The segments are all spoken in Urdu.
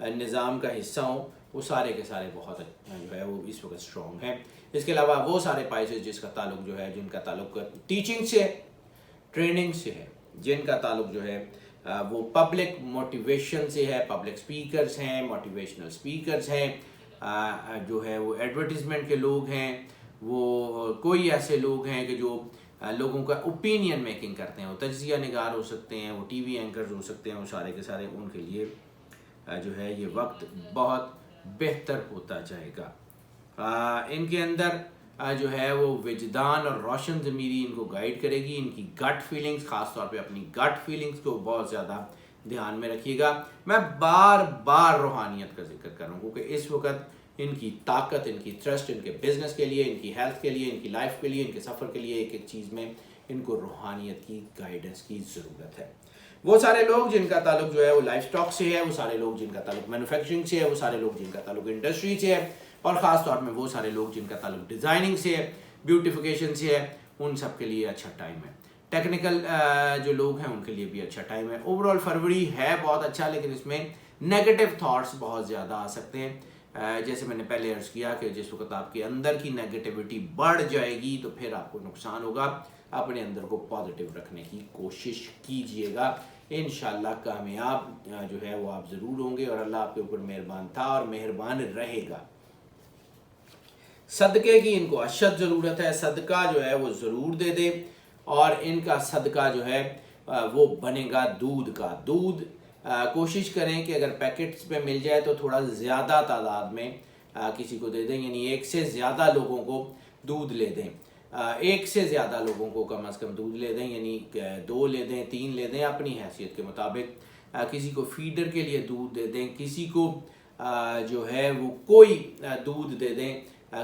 نظام کا حصہ ہوں وہ سارے کے سارے بہت جو ہے وہ اس وقت اسٹرانگ ہیں. اس کے علاوہ وہ سارے پائسز جس کا تعلق جو ہے جن کا تعلق ٹیچنگ سے ہے, ٹریننگ سے ہے, جن کا تعلق جو ہے وہ پبلک موٹیویشن سے ہے, پبلک سپیکرز ہیں, موٹیویشنل سپیکرز ہیں, جو ہے وہ ایڈورٹیزمنٹ کے لوگ ہیں, وہ کوئی ایسے لوگ ہیں کہ جو لوگوں کا اوپینین میکنگ کرتے ہیں, وہ تجزیہ نگار ہو سکتے ہیں, وہ ٹی وی اینکرز ہو سکتے ہیں, وہ سارے کے سارے ان کے لیے جو ہے یہ وقت بہت بہتر ہوتا جائے گا. ان کے اندر جو ہے وہ وجدان اور روشن ضمیری ان کو گائیڈ کرے گی. ان کی گٹ فیلنگز, خاص طور پہ اپنی گٹ فیلنگز کو بہت زیادہ دھیان میں رکھیے گا. میں بار بار روحانیت کا ذکر کر رہا ہوں کیونکہ اس وقت ان کی طاقت, ان کی تھرسٹ, ان کے بزنس کے لیے, ان کی ہیلتھ کے لیے, ان کی لائف کے لیے, ان کے سفر کے لیے, ایک ایک چیز میں ان کو روحانیت کی گائیڈنس کی ضرورت ہے. وہ سارے لوگ جن کا تعلق جو ہے وہ لائف سٹاک سے ہے, وہ سارے لوگ جن کا تعلق مینوفیکچرنگ سے ہے, وہ سارے لوگ جن کا تعلق انڈسٹری سے ہے, اور خاص طور میں وہ سارے لوگ جن کا تعلق ڈیزائننگ سے ہے, بیوٹیفیکیشن سے ہے, ان سب کے لیے اچھا ٹائم ہے. ٹیکنیکل جو لوگ ہیں ان کے لیے بھی اچھا ٹائم ہے. اوور آل فروری ہے بہت اچھا, لیکن اس میں نیگیٹو تھاٹس بہت زیادہ آ سکتے ہیں. جیسے میں نے پہلے عرض کیا کہ جس وقت آپ کے اندر کی نیگیٹیوٹی بڑھ جائے گی تو پھر آپ کو نقصان ہوگا. اپنے اندر کو پازیٹیو رکھنے کی کوشش کیجئے گا, انشاءاللہ کامیاب جو ہے وہ آپ ضرور ہوں گے, اور اللہ آپ کے اوپر مہربان تھا اور مہربان رہے گا. صدقے کی ان کو اشد ضرورت ہے, صدقہ جو ہے وہ ضرور دے دیں, اور ان کا صدقہ جو ہے وہ بنے گا دودھ کا. دودھ کوشش کریں کہ اگر پیکٹس پہ مل جائے تو تھوڑا زیادہ تعداد میں کسی کو دے دیں, یعنی ایک سے زیادہ لوگوں کو دودھ لے دیں, ایک سے زیادہ لوگوں کو کم از کم دودھ لے دیں, یعنی 2 لے دیں, 3 لے دیں اپنی حیثیت کے مطابق. کسی کو فیڈر کے لیے دودھ دے دیں, کسی کو جو ہے وہ کوئی دودھ دے دیں,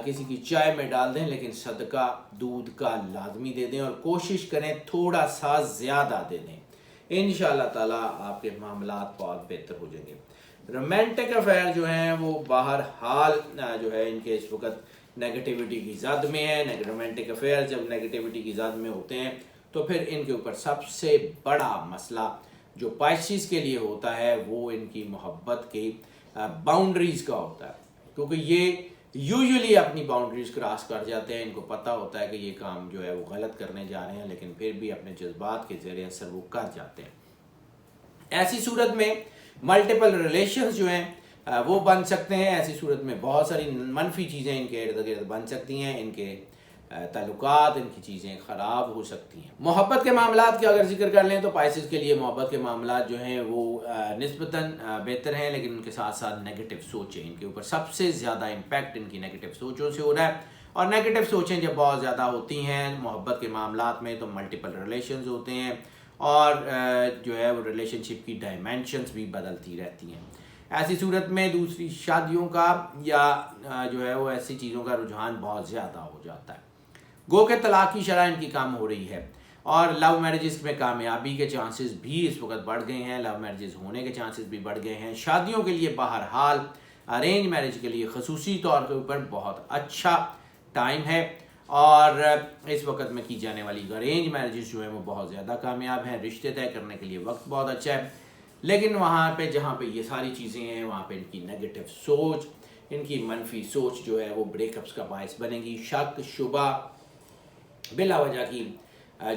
کسی کی چائے میں ڈال دیں, لیکن صدقہ دودھ کا لازمی دے دیں, اور کوشش کریں تھوڑا سا زیادہ دے دیں. انشاءاللہ تعالیٰ آپ کے معاملات بہت بہتر ہو جائیں گے. رومانٹک افیئر جو ہیں وہ بہرحال جو ہے ان کے اس وقت نیگیٹیوٹی کی زد میں ہے. رومانٹک افیئر جب نیگیٹیوٹی کی زد میں ہوتے ہیں تو پھر ان کے اوپر سب سے بڑا مسئلہ جو پائسیز کے لیے ہوتا ہے وہ ان کی محبت کی باؤنڈریز کا ہوتا ہے, کیونکہ یہ یوزلی اپنی باؤنڈریز کراس کر جاتے ہیں. ان کو پتہ ہوتا ہے کہ یہ کام جو ہے وہ غلط کرنے جا رہے ہیں, لیکن پھر بھی اپنے جذبات کے زیر اثر وہ کر جاتے ہیں. ایسی صورت میں ملٹیپل ریلیشنز جو ہیں وہ بن سکتے ہیں. ایسی صورت میں بہت ساری منفی چیزیں ان کے ارد گرد بن سکتی ہیں, ان کے تعلقات, ان کی چیزیں خراب ہو سکتی ہیں. محبت کے معاملات کا اگر ذکر کر لیں تو پائسز کے لیے محبت کے معاملات جو ہیں وہ نسبتاً بہتر ہیں, لیکن ان کے ساتھ ساتھ نیگیٹو سوچیں, ان کے اوپر سب سے زیادہ امپیکٹ ان کی نیگیٹو سوچوں سے ہو رہا ہے. اور نیگیٹو سوچیں جب بہت زیادہ ہوتی ہیں محبت کے معاملات میں تو ملٹیپل ریلیشنز ہوتے ہیں, اور جو ہے وہ ریلیشن شپ کی ڈائمینشنز بھی بدلتی رہتی ہیں. ایسی صورت میں دوسری شادیوں کا یا جو ہے وہ ایسی چیزوں کا رجحان بہت زیادہ ہو جاتا ہے. گو کہ طلاق کی شرح ان کی کم ہو رہی ہے, اور لو میرجز میں کامیابی کے چانسز بھی اس وقت بڑھ گئے ہیں, لو میرجز ہونے کے چانسز بھی بڑھ گئے ہیں. شادیوں کے لیے بہرحال ارینج میرج کے لیے خصوصی طور کے اوپر بہت اچھا ٹائم ہے, اور اس وقت میں کی جانے والی ارینج میرجز جو ہیں وہ بہت زیادہ کامیاب ہیں. رشتے طے کرنے کے لیے وقت بہت اچھا ہے, لیکن وہاں پہ جہاں پہ یہ ساری چیزیں ہیں وہاں پہ ان کی نیگیٹو سوچ, ان کی منفی سوچ جو ہے وہ بریک اپس کا باعث بنے گی. شک شبہ بلا وجہ کی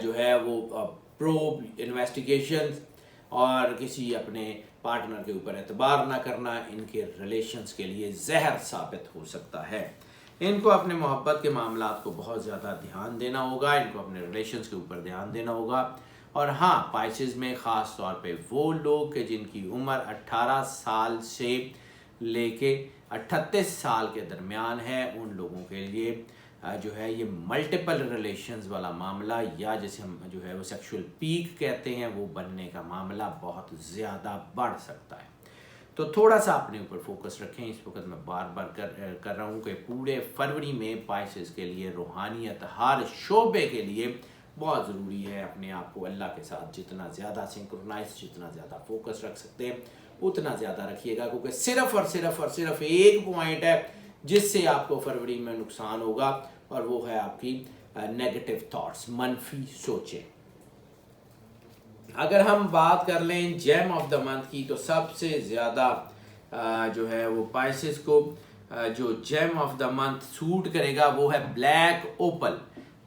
جو ہے وہ پروب انویسٹیگیشنز اور کسی اپنے پارٹنر کے اوپر اعتبار نہ کرنا ان کے ریلیشنز کے لیے زہر ثابت ہو سکتا ہے. ان کو اپنے محبت کے معاملات کو بہت زیادہ دھیان دینا ہوگا, ان کو اپنے ریلیشنز کے اوپر دھیان دینا ہوگا. اور ہاں, پائسز میں خاص طور پہ وہ لوگ کہ جن کی عمر 18 سال سے لے کے 38 سال کے درمیان ہے, ان لوگوں کے لیے جو ہے یہ ملٹیپل ریلیشنز والا معاملہ, یا جسے ہم جو ہے وہ سیکشول پیک کہتے ہیں, وہ بننے کا معاملہ بہت زیادہ بڑھ سکتا ہے. تو تھوڑا سا اپنے اوپر فوکس رکھیں. اس وقت میں بار بار کر رہا ہوں کہ پورے فروری میں پائسز کے لیے روحانیت ہر شعبے کے لیے بہت ضروری ہے. اپنے آپ کو اللہ کے ساتھ جتنا زیادہ سنکرونائز, جتنا زیادہ فوکس رکھ سکتے ہیں اتنا زیادہ رکھیے گا, کیونکہ صرف ایک پوائنٹ ہے جس سے آپ کو فروری میں نقصان ہوگا, اور وہ ہے آپ کی نیگیٹو تھاٹس, منفی سوچیں. اگر ہم بات کر لیں جیم آف دا منتھ کی تو سب سے زیادہ جو ہے وہ پائسس کو جو جیم آف دا منتھ سوٹ کرے گا وہ ہے black opal,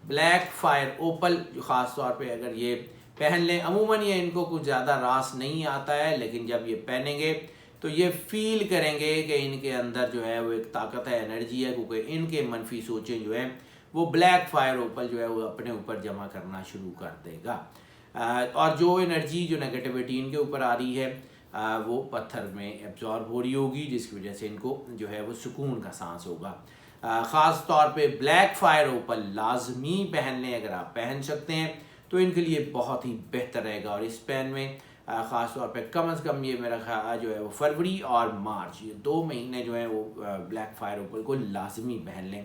black fire opal, جو خاص طور پہ اگر یہ پہن لیں، عموماً یہ ان کو کچھ زیادہ راس نہیں آتا ہے، لیکن جب یہ پہنیں گے تو یہ فیل کریں گے کہ ان کے اندر جو ہے وہ ایک طاقت ہے، انرجی ہے، کیونکہ ان کے منفی سوچیں جو ہیں وہ بلیک فائر اوپل جو ہے وہ اپنے اوپر جمع کرنا شروع کر دے گا، اور جو انرجی جو نیگیٹیوٹی ان کے اوپر آ رہی ہے وہ پتھر میں ایبزارب ہو رہی ہوگی، جس کی وجہ سے ان کو جو ہے وہ سکون کا سانس ہوگا۔ خاص طور پہ بلیک فائر اوپل لازمی پہن لیں، اگر آپ پہن سکتے ہیں تو ان کے لیے بہت ہی بہتر رہے گا، اور اس پین میں خاص طور پہ کم از کم یہ میرا خیال جو ہے وہ فروری اور مارچ، یہ 2 مہینے جو ہیں وہ بلیک فائر اوپل کو لازمی پہن لیں،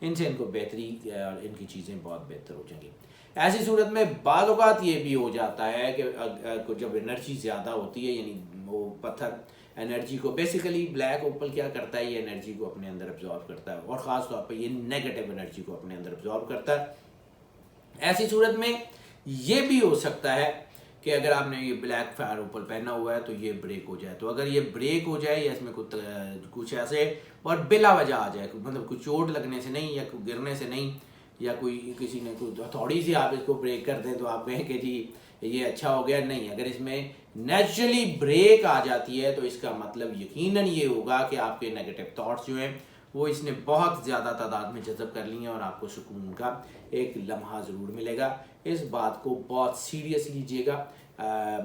ان سے ان کو بہتری اور ان کی چیزیں بہت بہتر ہو جائیں گی۔ ایسی صورت میں بعض اوقات یہ بھی ہو جاتا ہے کہ جب انرجی زیادہ ہوتی ہے، یعنی وہ پتھر انرجی کو بیسیکلی بلیک اوپل کیا کرتا ہے، یہ انرجی کو اپنے اندر ابزارب کرتا ہے، اور خاص طور پہ یہ نیگیٹو انرجی کو اپنے اندر ابزارب کرتا ہے۔ ایسی صورت میں یہ بھی ہو سکتا ہے کہ اگر آپ نے یہ بلیک فائر اوپل پہنا ہوا ہے تو یہ بریک ہو جائے، تو اگر یہ بریک ہو جائے یا اس میں کچھ ایسے اور بلا وجہ آ جائے، مطلب کوئی چوٹ لگنے سے نہیں، یا کوئی گرنے سے نہیں، یا کوئی کسی نے کوئی تھوڑی سی آپ اس کو بریک کر دیں تو آپ کہیں کہ جی یہ اچھا ہو گیا، نہیں، اگر اس میں نیچرلی بریک آ جاتی ہے تو اس کا مطلب یقیناً یہ ہوگا کہ آپ کے نیگیٹو تھاٹس جو ہیں وہ اس نے بہت زیادہ تعداد میں جذب کر لی ہیں، اور آپ کو سکون کا ایک لمحہ ضرور ملے گا۔ اس بات کو بہت سیریس لیجئے گا،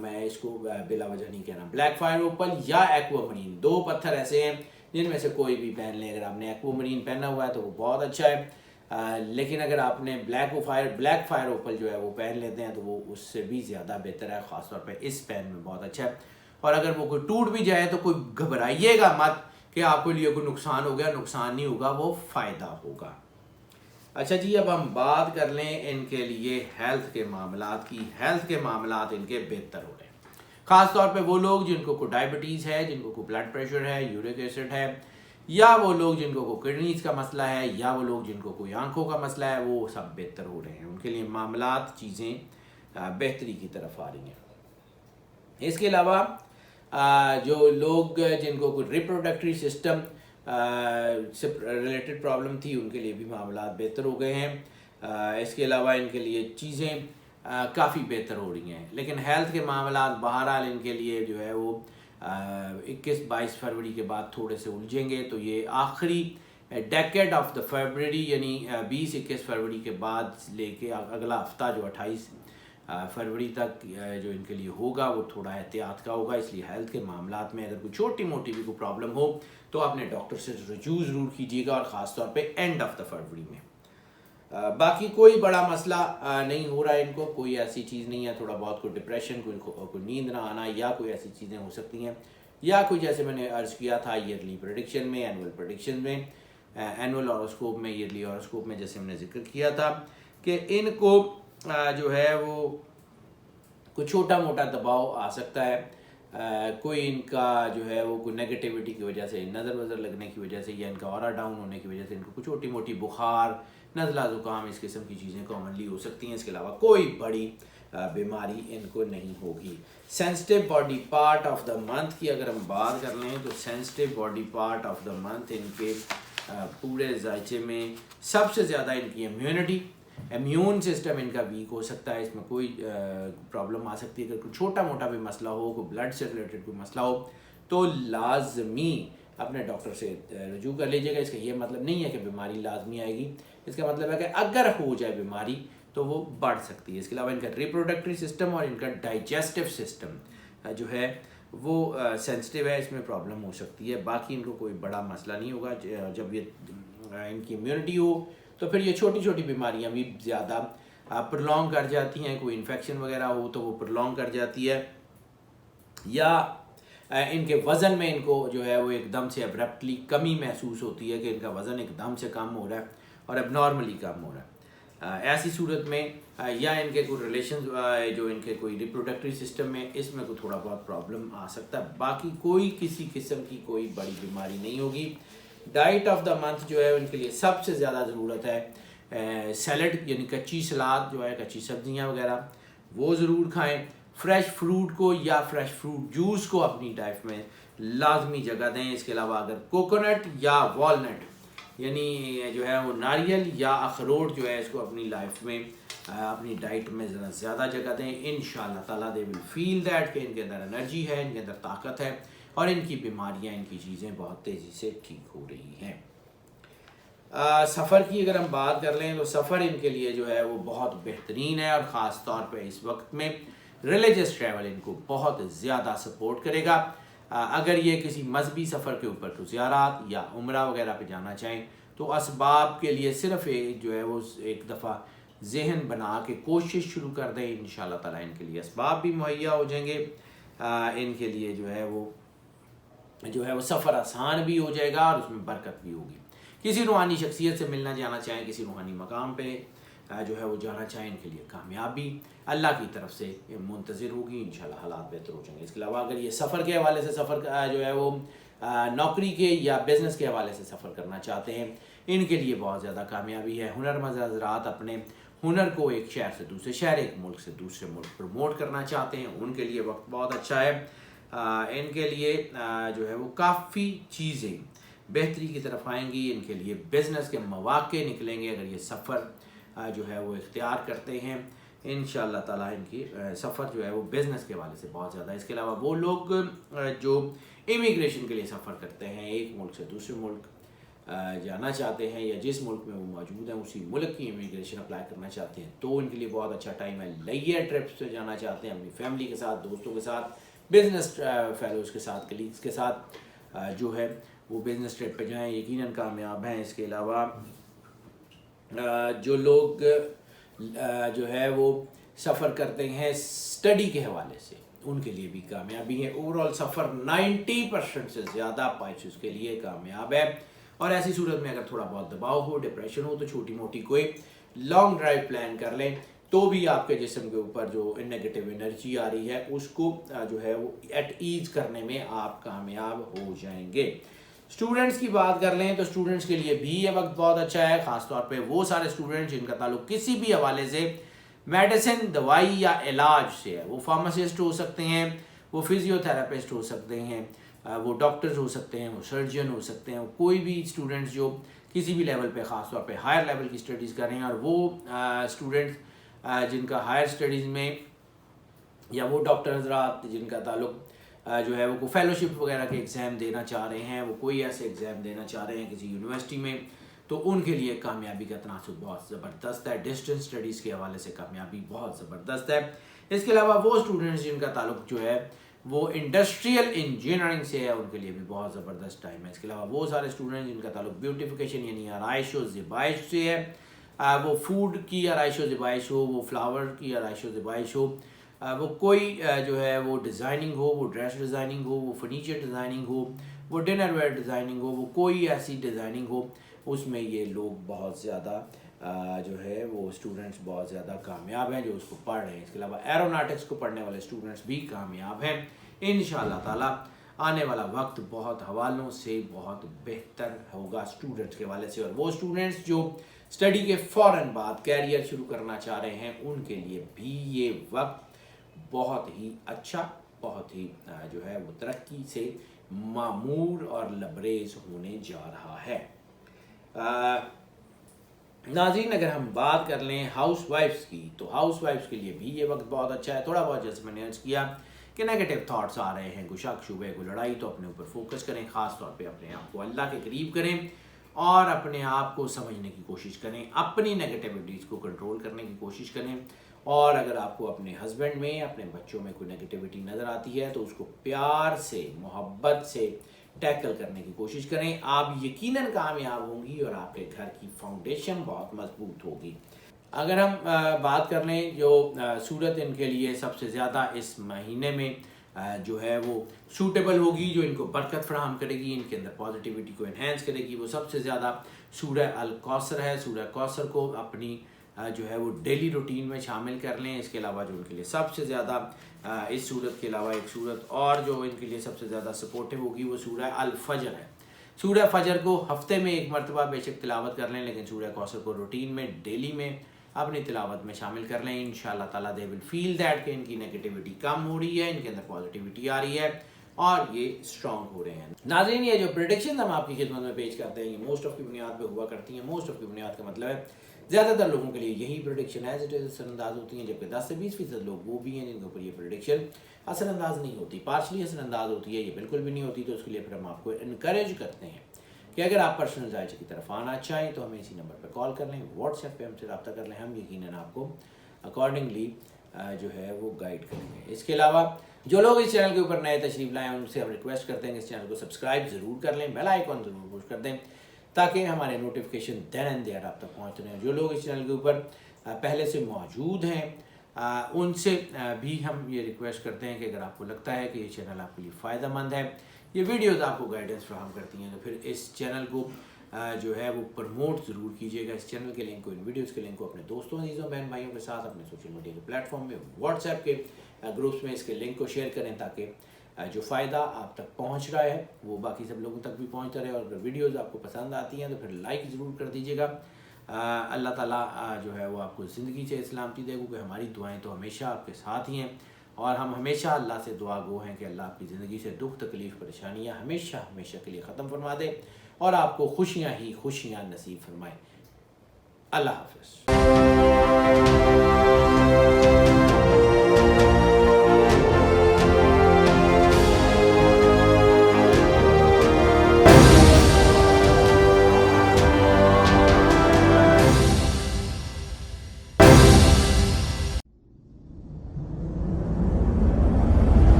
میں اس کو بلا وجہ نہیں کہہ رہا۔ بلیک فائر اوپل یا ایکوا مرین، 2 پتھر ایسے ہیں جن میں سے کوئی بھی پہن لیں، اگر آپ نے ایکوا مرین پہنا ہوا ہے تو وہ بہت اچھا ہے، لیکن اگر آپ نے بلیک فائر اوپل جو ہے وہ پہن لیتے ہیں تو وہ اس سے بھی زیادہ بہتر ہے، خاص طور پہ اس پین میں بہت اچھا ہے۔ اور اگر وہ کوئی ٹوٹ بھی جائے تو کوئی گھبرائیے گا مت کہ آپ کے لیے کوئی نقصان ہو گیا، نقصان نہیں ہوگا، وہ فائدہ ہوگا۔ اچھا جی، اب ہم بات کر لیں ان کے لیے ہیلتھ کے معاملات کی۔ ہیلتھ کے معاملات ان کے بہتر ہو رہے ہیں، خاص طور پہ وہ لوگ جن کو کوئی ڈائبٹیز ہے، جن کو کوئی بلڈ پریشر ہے، یورک ایسڈ ہے، یا وہ لوگ جن کو کوئی کڈنیز کا مسئلہ ہے، یا وہ لوگ جن کو کوئی آنکھوں کا مسئلہ ہے، وہ سب بہتر ہو رہے ہیں، ان کے لیے معاملات چیزیں بہتری کی طرف آ رہی ہیں۔ اس کے علاوہ جو لوگ جن کو کوئی ریپروڈکٹری سسٹم سے ریلیٹڈ پرابلم تھی، ان کے لیے بھی معاملات بہتر ہو گئے ہیں۔ اس کے علاوہ ان کے لیے چیزیں کافی بہتر ہو رہی ہیں، لیکن ہیلتھ کے معاملات بہرحال ان کے لیے جو ہے وہ 21-22 فروری کے بعد تھوڑے سے الجھیں گے، تو یہ آخری ڈیکیڈ آف دا فیبرری، یعنی 20-21 فروری کے بعد لے کے اگلا ہفتہ جو 28 فروری تک جو ان کے لیے ہوگا وہ تھوڑا احتیاط کا ہوگا، اس لیے ہیلتھ کے معاملات میں اگر کوئی چھوٹی موٹی بھی کوئی پرابلم ہو تو اپنے ڈاکٹر سے رجوع ضرور کیجیے گا، اور خاص طور پہ اینڈ آف دا فروری میں۔ باقی کوئی بڑا مسئلہ نہیں ہو رہا ہے ان کو، کوئی ایسی چیز نہیں ہے، تھوڑا بہت کوئی ڈپریشن، کوئی نیند نہ آنا، یا کوئی ایسی چیزیں ہو سکتی ہیں، یا کوئی جیسے میں نے عرض کیا تھا ایئرلی پریڈکشن میں، اینول پریڈکشن میں، اینول ہاروسکوپ میں، ایئرلی ہاروسکوپ میں، جیسے ہم نے ذکر کیا تھا کہ ان کو جو ہے وہ کوئی چھوٹا موٹا دباؤ آ سکتا ہے، کوئی ان کا جو ہے وہ کوئی نیگیٹیوٹی کی وجہ سے، نظر وظر لگنے کی وجہ سے، یا ان کا اورا ڈاؤن ہونے کی وجہ سے ان کو کوئی چھوٹی موٹی بخار، نزلہ زکام، اس قسم کی چیزیں کامنلی ہو سکتی ہیں۔ اس کے علاوہ کوئی بڑی بیماری ان کو نہیں ہوگی۔ Sensitive body part of the month کی اگر ہم بات کر لیں تو sensitive body part of the month ان کے پورے ذائچے میں سب سے زیادہ ان کی امیون سسٹم ان کا ویک ہو سکتا ہے، اس میں کوئی پرابلم آ سکتی ہے۔ اگر کوئی چھوٹا موٹا بھی مسئلہ ہو، کوئی بلڈ سے ریلیٹڈ کوئی مسئلہ ہو تو لازمی اپنے ڈاکٹر سے رجوع کر لیجیے گا۔ اس کا یہ مطلب نہیں ہے کہ بیماری لازمی آئے گی، اس کا مطلب ہے کہ اگر ہو جائے بیماری تو وہ بڑھ سکتی ہے۔ اس کے علاوہ ان کا ریپروڈکٹری سسٹم اور ان کا ڈائجسٹو سسٹم جو ہے وہ سینسٹیو ہے، اس میں پرابلم ہو سکتی ہے۔ باقی ان کو کوئی بڑا مسئلہ نہیں ہوگا۔ جب یہ ان کی امیونٹی ہو تو پھر یہ چھوٹی چھوٹی بیماریاں بھی زیادہ پرلونگ کر جاتی ہیں، کوئی انفیکشن وغیرہ ہو تو وہ پرلونگ کر جاتی ہے، یا ان کے وزن میں ان کو جو ہے وہ ایک دم سے ابرپٹلی کمی محسوس ہوتی ہے کہ ان کا وزن ایک دم سے کم ہو رہا ہے اور اب نارملی کم ہو رہا ہے۔ ایسی صورت میں یا ان کے کوئی ریلیشن جو ان کے کوئی ریپروڈکٹری سسٹم میں، اس میں کوئی تھوڑا بہت پرابلم آ سکتا ہے، باقی کوئی کسی قسم کی کوئی بڑی بیماری نہیں ہوگی۔ ڈائٹ آف دا منتھ جو ہے ان کے لیے سب سے زیادہ ضرورت ہے سیلڈ، یعنی کچی سلاد جو ہے، کچی سبزیاں وغیرہ وہ ضرور کھائیں۔ فریش فروٹ کو یا فریش فروٹ جوس کو اپنی ڈائٹ میں لازمی جگہ دیں. اس کے علاوہ اگر کوکونٹ یا والنٹ یعنی جو ہے وہ ناریل یا اخروٹ جو ہے اس کو اپنی لائف میں اپنی ڈائٹ میں ذرا زیادہ جگہ دیں, انشاءاللہ تعالیٰ دے ول فیل دیٹ کہ ان کے اندر انرجی ہے, ان کے اندر طاقت ہے اور ان کی بیماریاں, ان کی چیزیں بہت تیزی سے ٹھیک ہو رہی ہیں. سفر کی اگر ہم بات کر لیں تو سفر ان کے لیے جو ہے وہ بہت بہترین ہے, اور خاص طور پہ اس وقت میں ریلیجس ٹریول ان کو بہت زیادہ سپورٹ کرے گا. اگر یہ کسی مذہبی سفر کے اوپر تو زیارات یا عمرہ وغیرہ پہ جانا چاہیں تو اسباب کے لیے صرف جو ہے وہ ایک دفعہ ذہن بنا کے کوشش شروع کر دیں, انشاءاللہ تعالیٰ ان کے لیے اسباب بھی مہیا ہو جائیں گے, ان کے لیے جو ہے وہ سفر آسان بھی ہو جائے گا اور اس میں برکت بھی ہوگی. کسی روحانی شخصیت سے ملنا جانا چاہیں, کسی روحانی مقام پہ جو ہے وہ جانا چاہیں, ان کے لیے کامیابی اللہ کی طرف سے منتظر ہوگی, انشاءاللہ حالات بہتر ہو جائیں گے. اس کے علاوہ اگر یہ سفر کے حوالے سے سفر جو ہے وہ نوکری کے یا بزنس کے حوالے سے سفر کرنا چاہتے ہیں, ان کے لیے بہت زیادہ کامیابی ہے. ہنرمند حضرات اپنے ہنر کو ایک شہر سے دوسرے شہر, ایک ملک سے دوسرے ملک پروموٹ کرنا چاہتے ہیں, ان کے لیے وقت بہت اچھا ہے. ان کے لیے جو ہے وہ کافی چیزیں بہتری کی طرف آئیں گی, ان کے لیے بزنس کے مواقع نکلیں گے اگر یہ سفر جو ہے وہ اختیار کرتے ہیں. انشاءاللہ تعالیٰ ان کی سفر جو ہے وہ بزنس کے حوالے سے بہت زیادہ. اس کے علاوہ وہ لوگ جو امیگریشن کے لیے سفر کرتے ہیں, ایک ملک سے دوسرے ملک جانا چاہتے ہیں یا جس ملک میں وہ موجود ہیں اسی ملک کی امیگریشن اپلائی کرنا چاہتے ہیں, تو ان کے لیے بہت اچھا ٹائم ہے. لیئر ٹرپس پہ جانا چاہتے ہیں اپنی فیملی کے ساتھ, دوستوں کے ساتھ, بزنس فیلوز کے ساتھ, کلیگز کے ساتھ جو ہے وہ بزنس ٹرپ پہ جائیں, یقیناً کامیاب ہیں. اس کے علاوہ جو لوگ جو ہے وہ سفر کرتے ہیں اسٹڈی کے حوالے سے, ان کے لیے بھی کامیابی ہے. اوور آل سفر 90% سے زیادہ پائسز کے لیے کامیاب ہے. اور ایسی صورت میں اگر تھوڑا بہت دباؤ ہو, ڈپریشن ہو, تو چھوٹی موٹی کوئی لانگ ڈرائیو پلان کر لیں, تو بھی آپ کے جسم کے اوپر جو نیگیٹو انرجی آ رہی ہے اس کو جو ہے وہ ایٹ ایز کرنے میں آپ کامیاب ہو جائیں گے. اسٹوڈنٹس کی بات کر لیں تو اسٹوڈنٹس کے لیے بھی یہ وقت بہت اچھا ہے, خاص طور پہ وہ سارے اسٹوڈنٹ جن کا تعلق کسی بھی حوالے سے میڈیسن, دوائی یا علاج سے ہے. وہ فارماسسٹ ہو سکتے ہیں, وہ فزیو تھراپسٹ ہو سکتے ہیں, وہ ڈاکٹرز ہو سکتے ہیں, وہ سرجن ہو سکتے ہیں, کوئی بھی اسٹوڈنٹس جو کسی بھی لیول پہ, خاص طور پہ ہائر لیول کی اسٹڈیز کر رہے ہیں, اور وہ اسٹوڈنٹس جن کا ہائر اسٹڈیز میں یا وہ ڈاکٹر حضرات جن کا تعلق جو ہے وہ فیلوشپ وغیرہ کے ایگزام دینا چاہ رہے ہیں, وہ کوئی ایسے ایگزام دینا چاہ رہے ہیں کسی یونیورسٹی میں, تو ان کے لیے کامیابی کا تناسب بہت زبردست ہے. ڈسٹنس اسٹڈیز کے حوالے سے کامیابی بہت زبردست ہے. اس کے علاوہ وہ اسٹوڈنٹس جن کا تعلق جو ہے وہ انڈسٹریل انجینئرنگ سے ہے, ان کے لیے بھی بہت زبردست ٹائم ہے. اس کے علاوہ وہ سارے اسٹوڈنٹس جن کا تعلق بیوٹیفیکیشن یعنی آرائش و زیبائش سے ہے, وہ فوڈ کی آرائش و زیبائش ہو, وہ فلاور کی آرائش و زیبائش ہو, وہ کوئی جو ہے وہ ڈیزائننگ ہو, وہ ڈریس ڈیزائننگ ہو, وہ فرنیچر ڈیزائننگ ہو, وہ ڈنر ویئر ڈیزائننگ ہو, وہ کوئی ایسی ڈیزائننگ ہو, اس میں یہ لوگ بہت زیادہ جو ہے وہ اسٹوڈنٹس بہت زیادہ کامیاب ہیں جو اس کو پڑھ رہے ہیں. اس کے علاوہ ایروناٹکس کو پڑھنے والے اسٹوڈنٹس بھی کامیاب ہیں. انشاءاللہ تعالیٰ آنے والا وقت بہت حوالوں سے بہت بہتر ہوگا اسٹوڈنٹس کے حوالے سے, اور وہ اسٹوڈنٹس جو اسٹڈی کے فوراً بعد کیریئر شروع کرنا چاہ رہے ہیں ان کے لیے بھی یہ وقت بہت ہی اچھا, بہت ہی جو ہے وہ ترقی سے معمور اور لبریز ہونے جا رہا ہے. ناظرین اگر ہم بات کر لیں ہاؤس وائفس کی, تو ہاؤس وائفس کے لیے بھی یہ وقت بہت اچھا ہے. تھوڑا بہت جیسے میں نے عرض کیا کہ نیگیٹو تھاٹس آ رہے ہیں, کوئی شک شبہ, کوئی لڑائی, تو اپنے اوپر فوکس کریں, خاص طور پہ اپنے آپ کو اللہ کے قریب کریں اور اپنے آپ کو سمجھنے کی کوشش کریں, اپنی نیگیٹیوٹیز کو کنٹرول کرنے کی کوشش کریں. اور اگر آپ کو اپنے ہسبینڈ میں, اپنے بچوں میں کوئی نیگیٹیوٹی نظر آتی ہے تو اس کو پیار سے, محبت سے ٹیکل کرنے کی کوشش کریں. آپ یقیناً کامیاب ہوں گی اور آپ کے گھر کی فاؤنڈیشن بہت مضبوط ہوگی. اگر ہم بات کر لیں جو صورت ان کے لیے سب سے زیادہ اس مہینے میں جو ہے وہ سوٹیبل ہوگی, جو ان کو برکت فراہم کرے گی, ان کے اندر پازیٹیوٹی کو انہینس کرے گی, وہ سب سے زیادہ سورہ الکوثر ہے. سورہ کوثر کو اپنی جو ہے وہ ڈیلی روٹین میں شامل کر لیں. اس کے علاوہ جو ان کے لیے سب سے زیادہ اس صورت کے علاوہ ایک صورت اور جو ان کے لیے سب سے زیادہ سپورٹیو ہوگی وہ سورہ الفجر ہے. سورہ فجر کو ہفتے میں ایک مرتبہ بے شک تلاوت کر لیں, لیکن سورہ کوثر کو روٹین میں, ڈیلی میں اپنی تلاوت میں شامل کر لیں. انشاءاللہ تعالیٰ دے ول فیل دیٹ کہ ان کی نیگیٹیوٹی کم ہو رہی ہے, ان کے اندر پازیٹیوٹی آ رہی ہے, اور یہ اسٹرانگ ہو رہے ہیں. ناظرین یہ جو پریڈکشن ہم آپ کی خدمت میں پیش کرتے ہیں یہ موسٹ آف کی بنیاد پہ ہوا کرتی ہیں. موسٹ آف کی بنیاد کا مطلب ہے زیادہ تر لوگوں کے لیے یہی پریڈکشن ایز اٹ از اثر انداز ہوتی ہیں، جبکہ 10 سے 20% لوگ وہ بھی ہیں جن کے اوپر یہ پریڈکشن اثر انداز نہیں ہوتی، پارشلی اثر انداز ہوتی ہے، یہ بالکل بھی نہیں ہوتی. تو اس کے لیے پھر ہم آپ کو انکریج کرتے ہیں کہ اگر آپ پرسنل ذائچے کی طرف آنا چاہیں تو ہمیں اسی نمبر پہ کال کر لیں، واٹس ایپ پہ ہم سے رابطہ کر لیں، ہم یقیناً آپ کو اکارڈنگلی جو ہے وہ گائیڈ کریں گے. اس کے علاوہ جو لوگ اس چینل کے اوپر نئے تشریف لائیں ان سے ہم ریکویسٹ کرتے ہیں کہ اس چینل کو سبسکرائب ضرور کر لیں، بیل آئیکن ضرور پوش کر دیں تاکہ ہمارے نوٹیفیکیشن دین اینڈ دیئر آپ تک پہنچ رہے ہیں. جو لوگ اس چینل کے اوپر پہلے سے موجود ہیں ان سے بھی ہم یہ ریکویسٹ کرتے ہیں کہ اگر آپ کو لگتا ہے کہ یہ چینل آپ کے لیے فائدہ مند ہے، یہ ویڈیوز آپ کو گائیڈنس فراہم کرتی ہیں، تو پھر اس چینل کو جو ہے وہ پروموٹ ضرور کیجیے گا. اس چینل کے لنک کو، ان ویڈیوز کے لنک کو اپنے دوستوں عزیزوں بہن بھائیوں کے ساتھ، اپنے سوشل میڈیا کے پلیٹ فارم میں، واٹس ایپ کے گروپس میں اس کے لنک کو شیئر کریں تاکہ جو فائدہ آپ تک پہنچ رہا ہے وہ باقی سب لوگوں تک بھی پہنچتا رہے. اور اگر ویڈیوز آپ کو پسند آتی ہیں تو پھر لائک ضرور کر دیجیے گا. اللہ تعالیٰ جو ہے وہ آپ کو زندگی سے سلامتی دے، کیونکہ ہماری دعائیں تو ہمیشہ آپ کے ساتھ ہی ہیں اور ہم ہمیشہ اللہ سے دعا گو ہیں کہ اللہ آپ کی زندگی سے دکھ تکلیف پریشانیاں ہمیشہ ہمیشہ کے لیے ختم فرما دے اور آپ کو خوشیاں ہی خوشیاں نصیب فرمائے. اللہ حافظ.